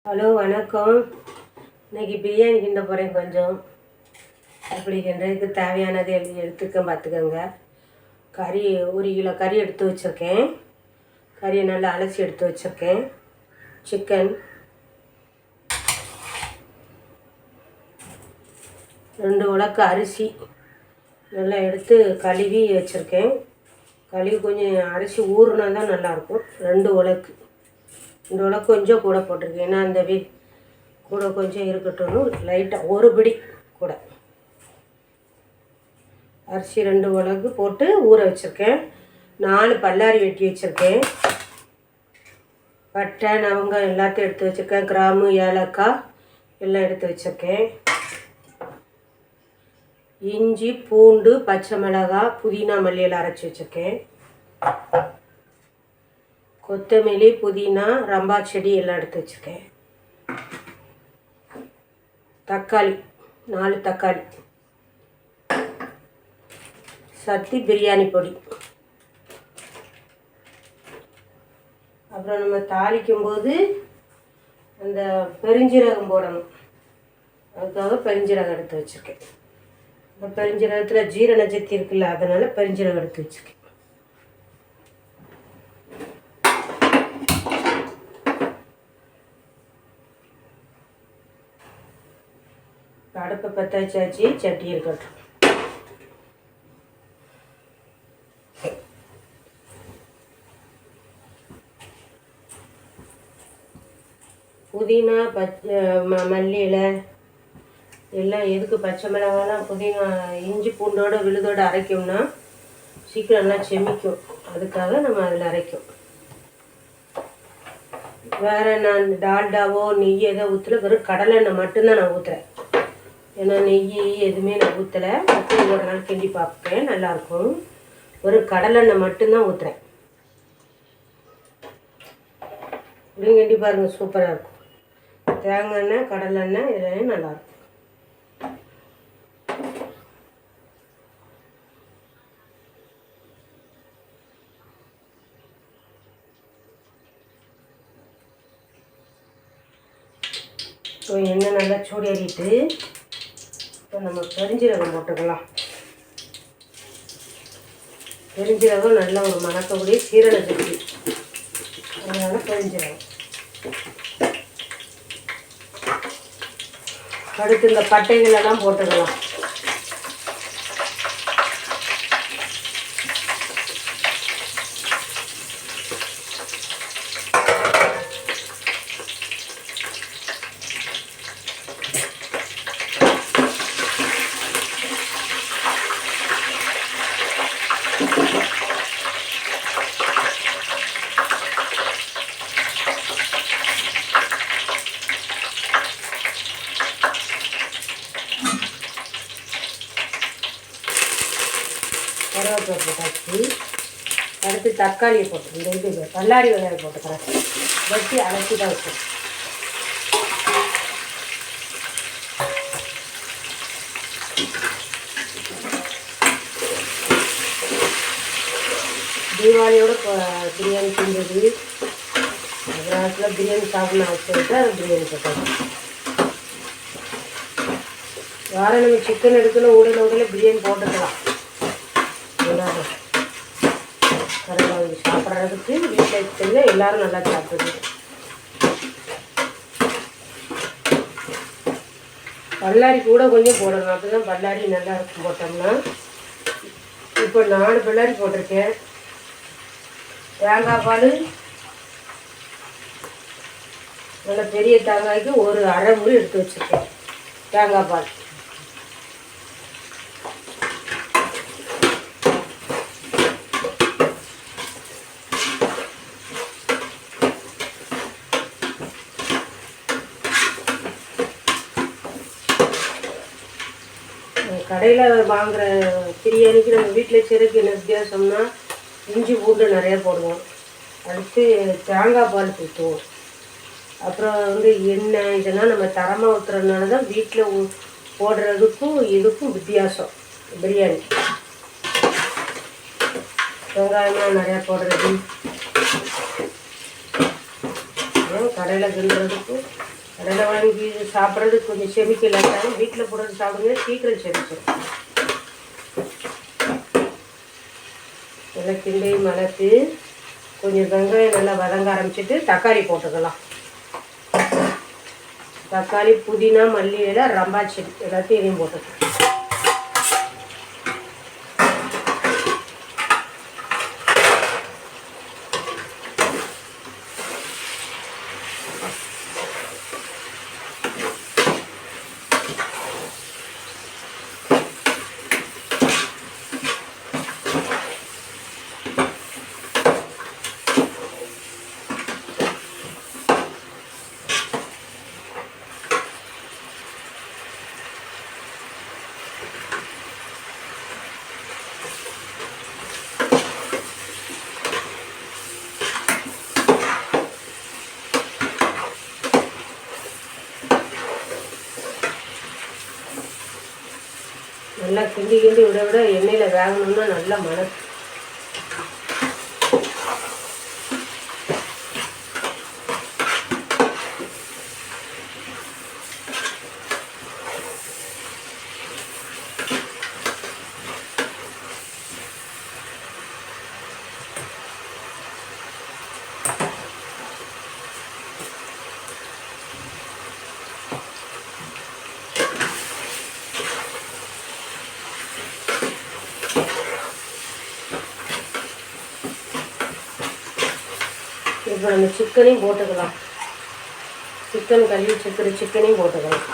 Hello வணக்கம். இன்றைக்கி பிரியாணி கிண்ட போகிறேன். கொஞ்சம் அப்படி கிண்டுறதுக்கு தேவையானது எடுத்துக்க பார்த்துக்கோங்க. கறி 1 கிலோ கறி எடுத்து வச்சுருக்கேன். கறியை நல்லா அலசி எடுத்து வச்சுருக்கேன். சிக்கன் 2 உலக்கு அரிசி நல்லா எடுத்து கழுவி வச்சுருக்கேன். கழுவி கொஞ்சம் அரிசி ஊறுனா தான் நல்லாயிருக்கும். 2 உலக்கு கொஞ்சம் கூட போட்டிருக்கேன். ஏன்னா அந்த கூட கொஞ்சம் இருக்கட்டும், லைட்டாக ஒரு பிடி கூட அரிசி 2 உலக்கு போட்டு ஊற வச்சுருக்கேன். 4 பல்லாரி வெட்டி வச்சுருக்கேன். பட்டை லவங்கம் எல்லாத்தையும் எடுத்து வச்சுருக்கேன். கிராம்பு ஏலக்காய் எல்லாம் எடுத்து வச்சுருக்கேன். இஞ்சி பூண்டு பச்சை மிளகாய் புதினா மல்லியெல்லாம் அரைச்சி வச்சுருக்கேன். கொத்தமல்லி புதினா ரம்பா செடி எல்லாம் எடுத்து வச்சுருக்கேன். தக்காளி 4 தக்காளி, சத்தி பிரியாணி பொடி. அப்புறம் நம்ம தாளிக்கும் போது அந்த பெருஞ்சீரகம் போடணும். அதுக்காக பெருஞ்சீரகம் எடுத்து வச்சுருக்கேன். இந்த பெருஞ்சீரகத்தில் ஜீரண சக்தி இருக்குல்ல, அதனால் பெருஞ்சீரகம் எடுத்து வச்சுருக்கேன். அடுப்பை பற்ற வச்சாச்சு. சட்டி இருக்கட்டும். புதினா மல்லி இலை எல்லாம் எதுக்கு பச்சை மிளகாலாம் புதினா இஞ்சி பூண்டோட விழுதோடு அரைக்கும்னா சீக்கிரம் நல்லா செமிக்கும். அதுக்காக நம்ம அதில் அரைக்கும். வேறு நான் டால்டாவோ நெய் எதோ ஊற்றல, வெறும் கடலெண்ணெய் மட்டும்தான் நான் ஊற்றுறேன். ஏன்னா நெய் எதுவுமே நான் ஊற்றலை. அப்படி ஒரு நாள் கிண்டி பார்ப்பேன், நல்லாயிருக்கும். ஒரு கடலெண்ணெய் மட்டும்தான் ஊற்றுறேன். இப்படியும் கிண்டி பாருங்கள், சூப்பராக இருக்கும். தேங்காய் எண்ணெய் கடலெண்ணெய் இதெல்லாம் நல்லாயிருக்கும். இப்போ எண்ணெய் நல்லா சூடேறிட்டு இப்போ நம்ம பெருஞ்சீரகம் போட்டுக்கலாம். பெருஞ்சீரகம் நல்ல ஒரு மணக்கக்கூடிய சீரண சக்தி, அதனால் பெருஞ்சீரகம். அடுத்து இந்த பட்டைகளெல்லாம் போட்டுக்கலாம். கருவேப்பிலை போட்டாச்சு. அடுத்து தக்காளியை போட்டு இந்த பல்லாரி வெங்காயம் போட்டுக்கிறேன். வச்சு அரைச்சி தான் வச்சேன். தீபாவளியோட பிரியாணி செஞ்சது, கிராமத்தில் பிரியாணி சாப்பிட்ணும் வச்சுட்டு அது பிரியாணி போட்டாச்சு. வேறு நம்ம சிக்கன் எடுக்கணும், உடனே பிரியாணி போட்டுக்கலாம். கருவேப்பிலை சாப்பிட்றதுக்கு வீட்டில் வச்சுங்க, எல்லோரும் நல்லா சாப்பிடுது. பல்லாரி கூட கொஞ்சம் போடணும், அப்போ தான் பல்லாரி நல்லா இருக்கும் போட்டோம்னா. இப்போ 4 பல்லாரி போட்டிருக்கேன். தேங்காய் பால் நல்ல பெரிய தேங்காய்க்கு ஒரு அரை முறி எடுத்து வச்சுருக்கேன். தேங்காய் பால் கடையில் வாங்குகிற பிரியாணிக்கு நம்ம வீட்டில் செய்கிறதுக்கு என்ன வித்தியாசம்னா இஞ்சி பூண்டு நிறையா போடுவோம். அடுத்து தேங்காய் பால் ஊற்றுவோம். அப்புறம் எண்ணெய் இதெல்லாம் நம்ம தரமாக ஊற்றுறதுனால தான் வீட்டில் போடுறதுக்கும் இதுக்கும் வித்தியாசம். பிரியாணி வெங்காயமாக நிறையா போடுறது, கடையில் கிண்டுறதுக்கும் கடையில் வாங்கி சாப்பிட்றது கொஞ்சம் செமிக்கல் ஆட்டாலும் வீட்டில் போடுறது சாப்பிடுங்க, சீக்கிரம் செமிச்சிடும். நல்லா கிண்டி மலர்த்து கொஞ்சம் வெங்காயம் நல்லா வதங்க ஆரம்பிச்சிட்டு தக்காளி போட்டுக்கலாம். தக்காளி, புதினா, மல்லி இலை, ரம்பாய் செடி எல்லாத்தையும் இதையும் போட்டுக்கலாம். நல்லா கிண்டி விட விட எண்ணெயில் வேகணும்னா நல்லா மணக்கும். இப்போ நம்ம சிக்கனையும் போட்டுக்கலாம். சிக்கன் கழுவி வச்சுக்கிற சிக்கனையும் போட்டுக்கலாம்.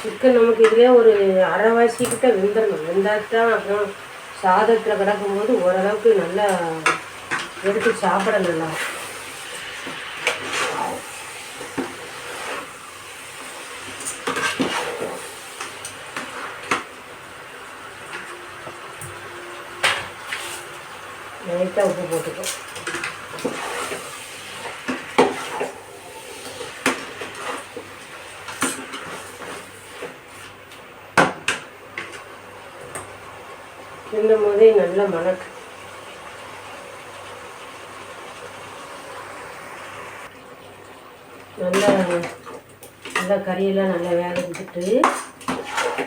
சிக்கன் நமக்கு இதுலேயே ஒரு அரைவாசிக்கிட்ட வெந்துடணும். வெந்தாதான் அப்புறம் சாதத்தில் கிடக்கும்போது ஓரளவுக்கு நல்லா எடுத்து சாப்பிட நல்லா. லைட்டாக உப்பு போட்டுக்கோ. கிண்டும் போதே நல்லா மணக்கு. நல்லா கறியெல்லாம் நல்லா வேக விட்டுட்டு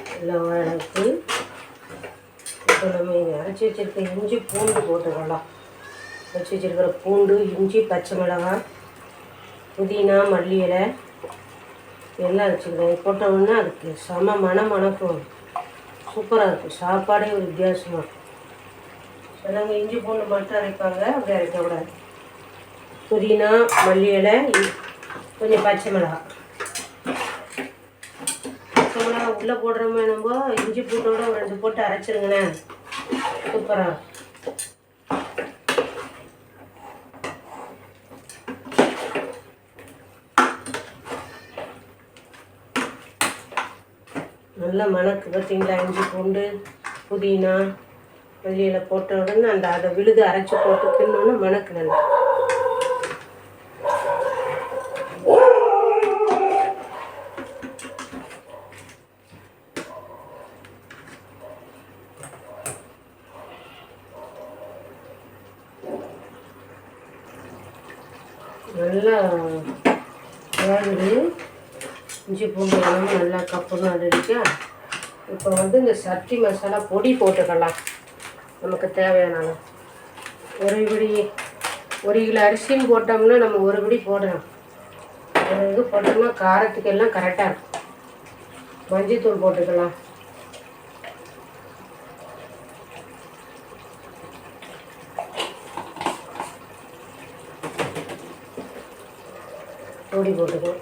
நல்லா அளவுக்கு இப்போ நம்ம இங்கே அரைச்சி வச்சுருக்க இஞ்சி பூண்டு போட்டுக்கலாம். அரைச்சி வச்சுருக்கிற பூண்டு, இஞ்சி, பச்சை மிளகாய், புதினா, மல்லி இலை எல்லாம் வச்சுக்கிறேன். போட்டோம்னா அதுக்கு செம மணக்கும். சூப்பராக இருக்கும். சாப்பாடே ஒரு வித்தியாசமாக இருக்கும். சிலவங்க இஞ்சி பூண்டு மட்டும் அரைப்பாங்க, அப்படி அரைக்கக்கூடாது. புதினா, மல்லி இலை, கொஞ்சம் பச்சை மிளகாய். பச்சை மிளகாய் உள்ளே போடுறோமே நம்ம இஞ்சி பூண்டோட ஒரு 2 போட்டு அரைச்சிருங்கண்ணே, சூப்பராக இருக்கும். நல்லா மணக்கு. பார்த்தீங்களா, இஞ்சி பூண்டு, புதினா, மல்லியில் போட்ட உடனே அதை விழுது அரைச்சி போட்டு தின்னோன்னு மணக்கு நல்லா. நல்லா வேகுது. இஞ்சி பூண்டு எல்லாமே நல்லா கப்புன்னு அடிக்கா. இப்போ இந்த சட்டி மசாலா பொடி போட்டுக்கலாம். நமக்கு தேவையான ஒரு கிலோ அரிசியும் போட்டோம்னா நம்ம ஒரு பிடி போடலாம். ஒரு இது போட்டோம்னா காரத்துக்கு எல்லாம் கரெக்டாக இருக்கும். மஞ்சத்தூள் போட்டுக்கலாம். பொடி போட்டுக்கலாம்.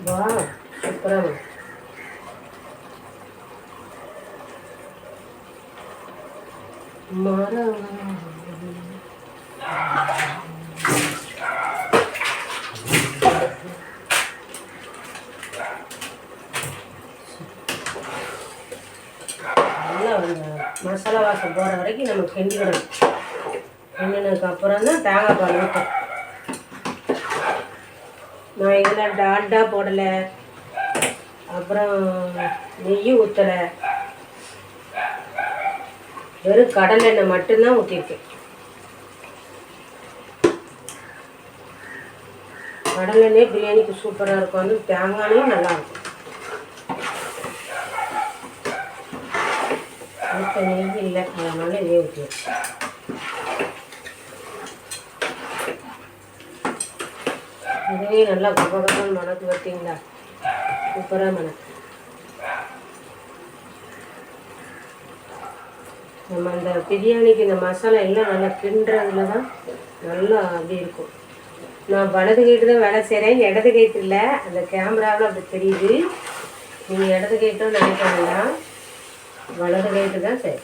வா, சூப்பராக மரம் மசாலா வாசம் போகிற வரைக்கும் நம்ம கிண்டிவிடணும். கிண்டினதுக்கப்புறம் தான் தேங்காய் பால் ஊற்றும். நான் இதில் டால்டா போடலை, அப்புறம் நெய் ஊற்றலை, வெறும் கடலை எண்ணெய் மட்டும்தான் ஊற்றிருக்கேன். கடலெண்ணெய் பிரியாணிக்கு சூப்பராக இருக்கும். வந்து தேங்காயும் நல்லாயிருக்கும். இப்போ நெய் இல்லை, அதனால இதே ஊற்றிடுச்சு. இதுவே நல்லா கபகபன்னு மணக்கு பார்த்தீங்களா? சூப்பராக மணக்கு. நம்ம அந்த பிரியாணிக்கு இந்த மசாலா எல்லாம் நல்லா கிண்டுறதுல தான் நல்லா அப்படி இருக்கும். நான் வலது கைட்டு தான் வேலை செய்கிறேன், இடது கைட்டு இல்லை. அந்த கேமராவில் அப்படி தெரியுது. நீங்கள் இடது கைட்டும் நினைக்கிறீங்களா? வலது கைட்டு தான் சரி.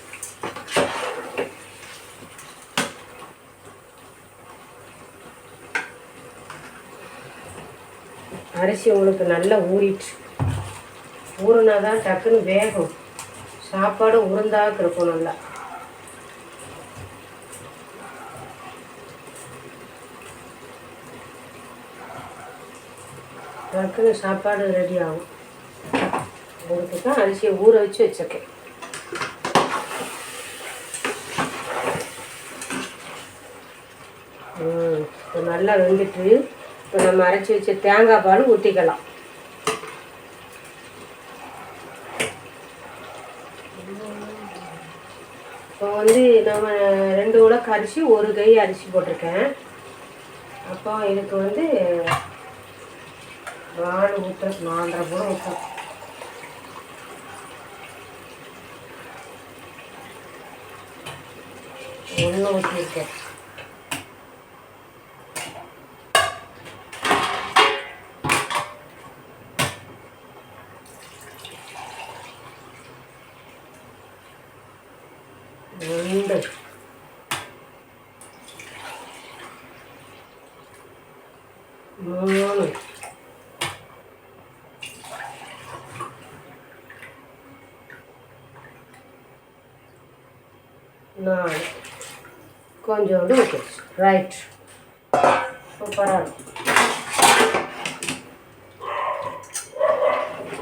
அரிசி உங்களுக்கு நல்லா ஊறிட்டு, ஊறுனா தான் டக்குன்னு வேகும். சாப்பாடு உருந்தாக இருக்கும் நல்லா. டக்குன்னு சாப்பாடு ரெடி ஆகும். அதுக்கு தான் அரிசியை ஊற வச்சு வச்சுருக்கேன். இப்போ நல்லா வெந்துட்டு இப்போ நம்ம அரைச்சி வச்ச தேங்காய் பால் ஊற்றிக்கலாம். இப்போ வந்து நம்ம 2 உலக்கு அரிசி 1 கை அரிசி போட்டிருக்கேன். அப்போ இதுக்கு வந்து 4 ஊற்ற 4.5 கூட ஊற்றும். ஒன்று ஊற்றிருக்கேன். ரெண்டு 3 4 கொஞ்சோண்டு ஊற்றிடுச்சு. ரைட், சூப்பராக இருக்கும்.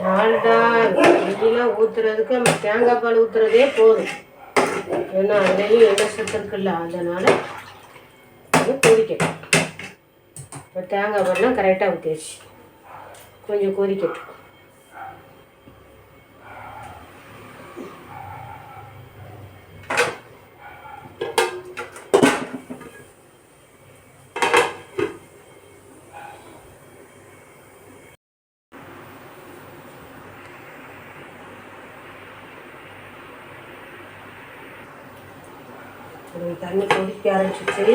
டால்டா நெய்யெலாம் ஊற்றுறதுக்கு நம்ம தேங்காய் பால் ஊற்றுறதே போதும். ஏன்னா அதுலேயும் எண்ணெய் சத்து இருக்குல்ல, அதனால் அது கொதிக்கட்டும். இப்போ தேங்காய் பால்லாம் கரெக்டாக ஊற்றிடுச்சு. கொஞ்சம் கொதிக்கட்டும். தண்ணி கொதிக்க ஆரம்பிச்சிட்டு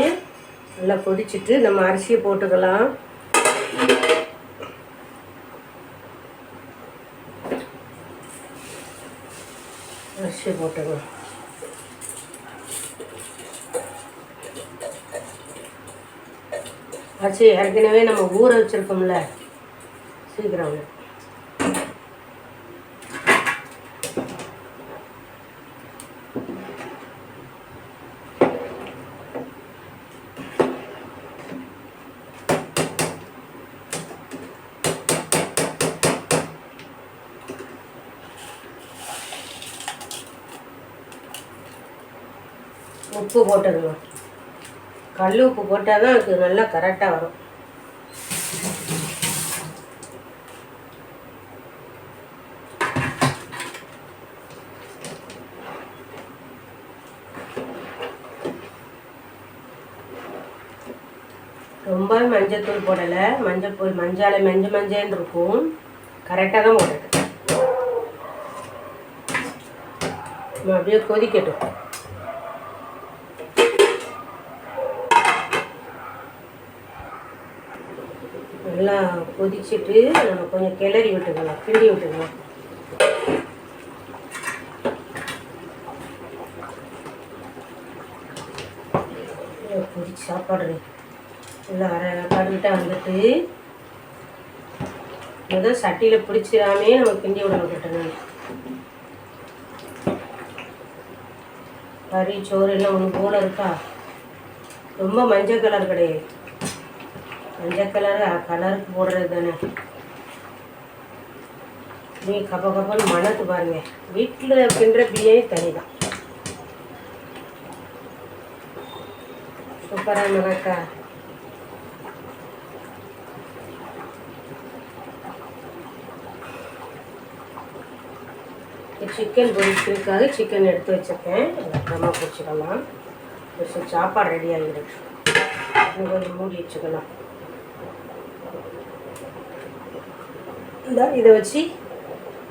நல்லா கொதிச்சுட்டு நம்ம அரிசியை போட்டுக்கலாம். அரிசியை போட்டுக்கலாம். அரிசி ஏற்கனவே நம்ம ஊற வச்சுருக்கோம்ல, சீக்கிரம் உப்பு போட்டுடுங்க. கல் உப்பு போட்டால் தான் அது நல்லா கரெக்டாக வரும். ரொம்ப மஞ்சத்தூள் போடலை. மஞ்சள் மஞ்சள்னு இருக்கும். கரெக்டாக தான் போட்டுருக்கேன். அப்படியே கொதிக்கட்டும். நல்லா கொதிச்சுட்டு நம்ம கொஞ்சம் கிளறி விட்டுக்கலாம், கிண்டி விட்டுக்கலாம். கொதிச்சு சாப்பாடு நல்லா கடுகிட்ட வந்துட்டு முதல் சட்டியில் பிடிச்சிடாமே நம்ம கிண்டி விட விட்டுட்டோம். கறி சோறு எல்லாம் ஒன்று போல் இருக்கா. ரொம்ப மஞ்சள் கலர் கிடையாது, மஞ்சள் கலருக்கு போடுறது தானே. நீ கப்பன்னு மணத்து பாருங்க. வீட்டில் பின்னுற பிரியாணி தனி தான், சூப்பராக மணக்கா. சிக்கன் பொரிக்கிறதுக்காக சிக்கன் எடுத்து வச்சுருக்கேன், அப்புறமா பொரிச்சிக்கலாம். சாப்பாடு ரெடி ஆகிடுச்சு, கொஞ்சம் மூடி வச்சுக்கலாம். இதை வச்சு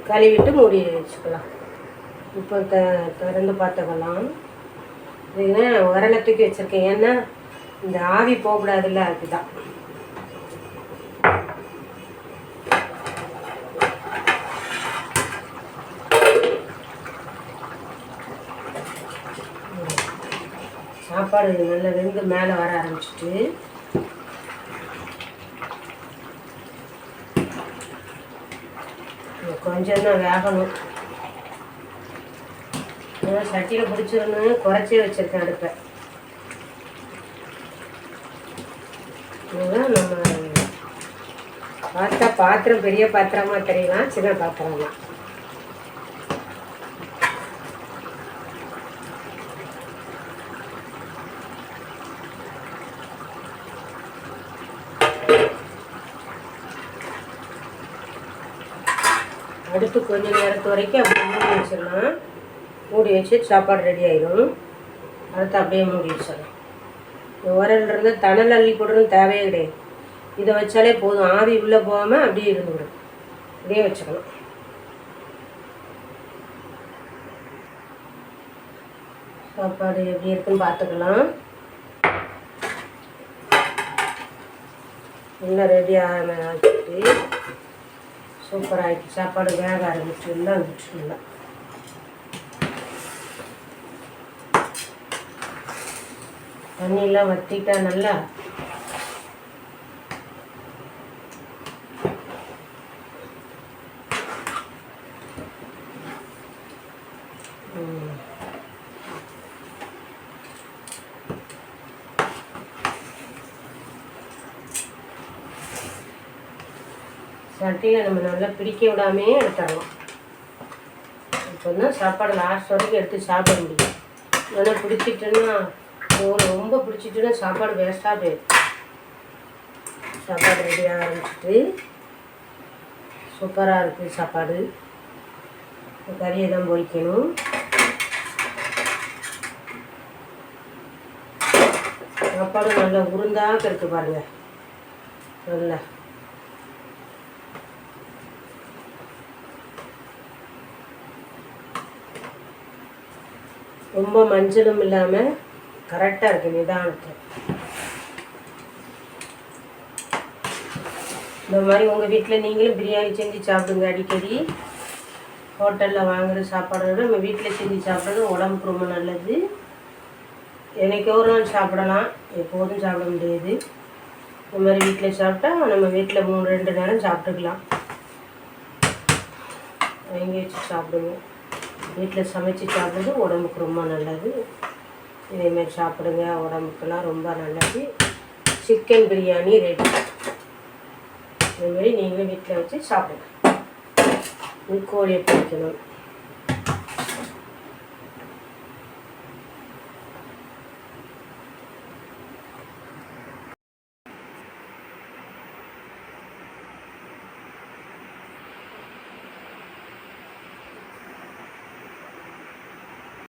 கழுவிட்டு மூடி வச்சுக்கலாம். இப்போ திறந்து பார்த்துக்கலாம். இதுனா உரலை தூக்கி வச்சுருக்கேன், ஏன்னா இந்த ஆவி போகக்கூடாதுல்ல, அதுதான். சாப்பாடு நல்லா வெந்து மேலே வர ஆரம்பிச்சிட்டு கொஞ்சம் தான் வேகணும். சட்டியில் பிடிச்சிடணும், குறைச்சே வச்சுருக்கேன் அடுப்பை. இதுதான் நம்ம பார்த்தா பாத்திரம் பெரிய பாத்திரமா தெரியலாம், சின்ன பாத்திரமா. அடுத்து கொஞ்சம் நேரத்து வரைக்கும் அப்படியே மூடி வச்சிடலாம். மூடி வச்சு சாப்பாடு ரெடி ஆகிடும். அடுத்து அப்படியே மூடி வச்சிடலாம். உரல்றது தணல் அள்ளி போடணும் தேவையே கிடையாது, இதை வச்சாலே போதும். ஆவி உள்ளே போகாமல் அப்படியே இருந்துவிடும். அப்படியே வச்சுக்கலாம். சாப்பாடு எப்படி இருக்குன்னு பார்த்துக்கலாம். நல்லா ரெடி ஆகிட்டு சூப்பராகிடுச்சு. சாப்பாடு வேக ஆரம்பிச்சு எல்லாம் வந்துச்சு. நல்லா தண்ணியெல்லாம் வற்றிட்டா நல்லா சட்டியில் நம்ம நல்லா பிடிக்க விடாமே எடுத்துடலாம். இப்போ தான் சாப்பாடு லாஸ்ட் வரைக்கும் எடுத்து சாப்பிட முடியும். நல்லா பிடிச்சிட்டுன்னா, ரொம்ப பிடிச்சிட்டுன்னா சாப்பாடு வேஸ்ட்டாக போயிடும். சாப்பாடு ரெடி ஆரம்பிச்சிட்டு சூப்பராக இருக்குது சாப்பாடு. கறியை தான் பொரிக்கணும். சாப்பாடு நல்லா உருந்தாக இருக்குது பாருங்கள். நல்லா ரொம்ப மஞ்சளும் இல்லாமல் கரெக்டாக இருக்குது, நிதானத்தில். இந்த மாதிரி உங்கள் வீட்டில் நீங்களும் பிரியாணி செஞ்சு சாப்பிடுங்க. அடிக்கடி ஹோட்டலில் வாங்குகிற சாப்பாடை விட நம்ம வீட்டில் செஞ்சு சாப்பிட்றது உடம்புக்கு ரொம்ப நல்லது. என்னைக்கோ ஒரு நாள் சாப்பிடலாம், எப்போதும் சாப்பிட முடியாது. இந்த மாதிரி வீட்டில் சாப்பிட்டா நம்ம வீட்டில் 2 நேரம் சாப்பிட்டுக்கலாம். வாங்கி வச்சு சாப்பிடுங்க. வீட்டில் சமைச்சு சாப்பிட்றது உடம்புக்கு ரொம்ப நல்லது. இதேமாரி சாப்பிடுங்க, உடம்புக்கெல்லாம் ரொம்ப நல்லது. Chicken biryani ready. இதுமாரி நீங்களும் வீட்டில் வச்சு சாப்பிடுங்க. கோழியை பிடிக்கணும்.